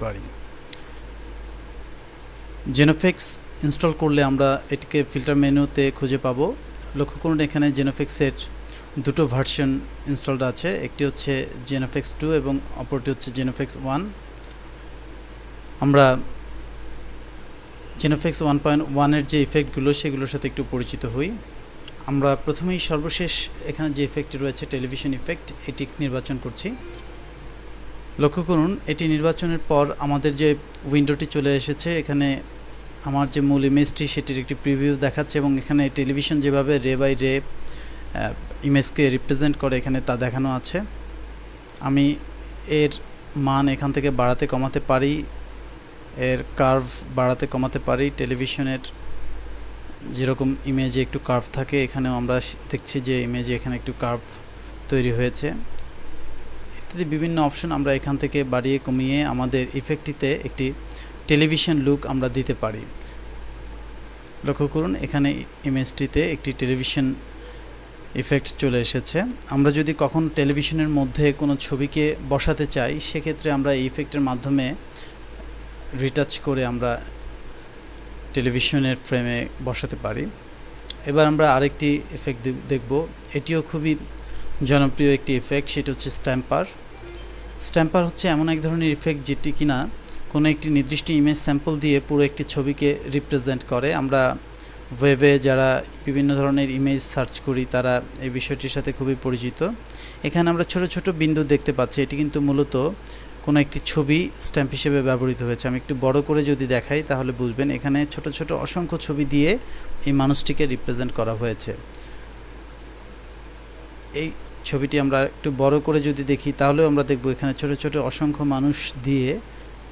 পারি। জেনোফিক্স ইনস্টল করলে আমরা এটিকে ফিল্টার মেনুতে খুঁজে পাবো। লক্ষ্য করুন এখানে জেনোফিক্সের দুটো ভার্সন ইনস্টলড আছে, একটি হচ্ছে জেনোফিক্স 2 এবং অপরটি হচ্ছে জেনোফিক্স 1। আমরা জেনোফিক্স 1.1 এর যে ইফেক্টগুলো সেগুলোর সাথে একটু পরিচিত হই। আমরা প্রথমেই সর্বশেষ এখানে যে ইফেক্টটি রয়েছে টেলিভিশন ইফেক্ট, এটি নির্বাচন করছি। লক্ষ্য করুন এটি নির্বাচনের পর আমাদের যে উইন্ডোটি চলে এসেছে, এখানে আমার যে মূল ইমেজটি সেটির একটি প্রিভিউ দেখাচ্ছে এবং এখানে টেলিভিশন যেভাবে রে বাই রে ইমেজকে রিপ্রেজেন্ট করে এখানে তা দেখানো আছে। আমি এর মান এখান থেকে বাড়াতে কমাতে পারি, এর কার্ভ বাড়াতে কমাতে পারি। টেলিভিশনের যেরকম ইমেজে একটু কার্ভ থাকে, এখানেও আমরা দেখছি যে ইমেজে এখানে একটু কার্ভ তৈরি হয়েছে। ইত্যাদি বিভিন্ন অপশন আমরা এখান থেকে বাড়িয়ে কমিয়ে আমাদের ইফেক্টটিতে একটি টেলিভিশন লুক আমরা দিতে পারি। লক্ষ্য করুন এখানে ইমেজটিতে একটি টেলিভিশন ইফেক্ট চলে এসেছে। আমরা যদি কখন টেলিভিশনের মধ্যে কোনো ছবিকে বসাতে চাই, সেক্ষেত্রে আমরা এই ইফেক্টের মাধ্যমে রিটাচ করে আমরা টেলিভিশনের ফ্রেমে বসাতে পারি। এবার আমরা আরেকটি ইফেক্ট দেখব, এটিও খুবই জনপ্রিয় একটি ইফেক্ট, সেটি হচ্ছে স্ট্যাম্পার। স্ট্যাম্পার হচ্ছে এমন এক ধরনের ইফেক্ট যেটি কিনা কোনো একটি নির্দিষ্ট ইমেজ স্যাম্পল দিয়ে পুরো একটি ছবিকে রিপ্রেজেন্ট করে। আমরা ওয়েবে যারা বিভিন্ন ধরনের ইমেজ সার্চ করি তারা এই বিষয়টির সাথে খুবই পরিচিত। এখানে আমরা ছোট ছোট বিন্দু দেখতে পাচ্ছি, এটি কিন্তু মূলত কোনো একটি ছবি স্ট্যাম্প হিসেবে ব্যবহৃত হয়েছে। আমি একটু বড় করে যদি দেখাই তাহলে বুঝবেন, এখানে ছোট ছোট অসংখ্য ছবি দিয়ে এই মানুষটিকে রিপ্রেজেন্ট করা হয়েছে। এই ছবিটি আমরা একটু বড় করে যদি দেখি তাহলেও আমরা দেখব এখানে ছোট ছোট অসংখ্য মানুষ দিয়ে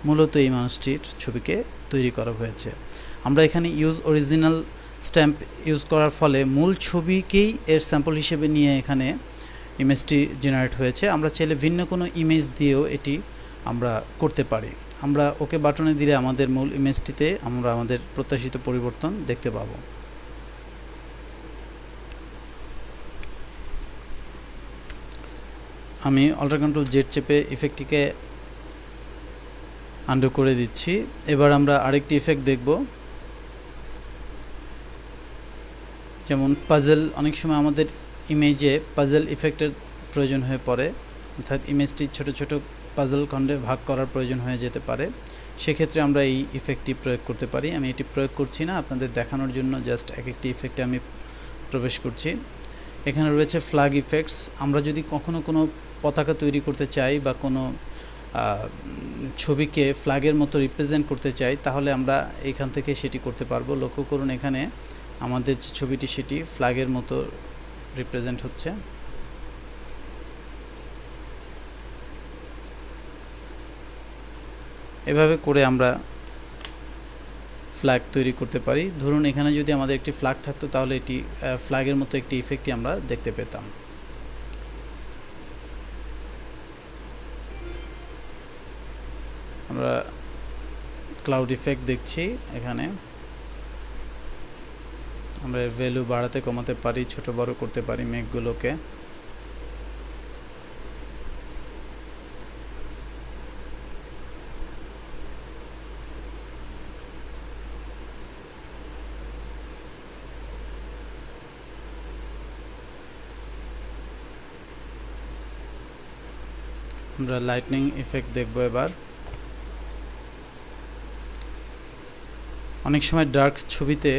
মূলত এই মানুষটির ছবিকে তৈরি করা হয়েছে। আমরা এখানে ইউজ অরিজিনাল স্ট্যাম্প ইউজ করার ফলে মূল ছবিকেই এর স্যাম্পল হিসেবে নিয়ে এখানে ইমেজটি জেনারেট হয়েছে। আমরা চাইলে ভিন্ন কোনো ইমেজ দিয়েও এটি আমরা করতে পারি। আমরা ওকে বাটনে দিলে আমাদের মূল ইমেজটিতে আমরা আমাদের প্রত্যাশিত পরিবর্তন দেখতে পাব। আমি অল্টার কন্ট্রোল জেড চেপে ইফেক্টটিকে আন্ডু করে দিচ্ছি। এবার আমরা আরেকটি ইফেক্ট দেখব, যেমন পাজল। অনেক সময় আমাদের ইমেজে পাজল ইফেক্টের প্রয়োজন হয়ে পড়ে, অর্থাৎ ইমেজটি ছোট ছোট পাজল খণ্ডে ভাগ করার প্রয়োজন হয়ে যেতে পারে। সেক্ষেত্রে আমরা এই ইফেক্টটি প্রয়োগ করতে পারি। আমি এটি প্রয়োগ করছি না, আপনাদের দেখানোর জন্য জাস্ট এক একটি ইফেক্টে আমি প্রবেশ করছি। এখানে রয়েছে ফ্ল্যাগ ইফেক্টস। আমরা যদি কখনো কোনো পতাকা তৈরি করতে চাই বা কোনো ছবিকে ফ্ল্যাগের মতো রিপ্রেজেন্ট করতে চাই, তাহলে আমরা এখান থেকে সেটি করতে পারবো। লক্ষ্য করুন এখানে আমাদের যে ছবিটি সেটি ফ্ল্যাগের মতো রিপ্রেজেন্ট হচ্ছে। এভাবে করে আমরা ফ্ল্যাগ তৈরি করতে পারি। ধরুন এখানে যদি আমাদের একটি ফ্ল্যাগ থাকতো তাহলে এটি ফ্ল্যাগের মতো একটি ইফেক্টই আমরা দেখতে পেতাম। আমরা ক্লাউড ইফেক্ট দেখছি, এখানে আমরা ভ্যালু বাড়াতে কমাতে পারি, ছোট বড় করতে পারি মেঘগুলোকে। আমরা লাইটনিং ইফেক্ট দেখব এবার। অনেক সময় ডার্ক ছবিতে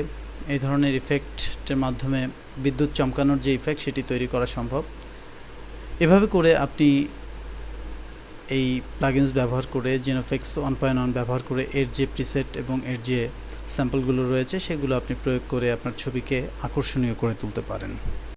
এই ধরনের ইফেক্টের মাধ্যমে বিদ্যুৎ চমকানোর যে ইফেক্ট সেটি তৈরি করা সম্ভব। এভাবে করে আপনি এই প্লাগইনস ব্যবহার করে, জেনোফিক্স 1.1 ব্যবহার করে এর যে প্রিসেট এবং এর যে স্যাম্পলগুলো রয়েছে সেগুলো আপনি প্রয়োগ করে আপনার ছবিকে আকর্ষণীয় করে তুলতে পারেন।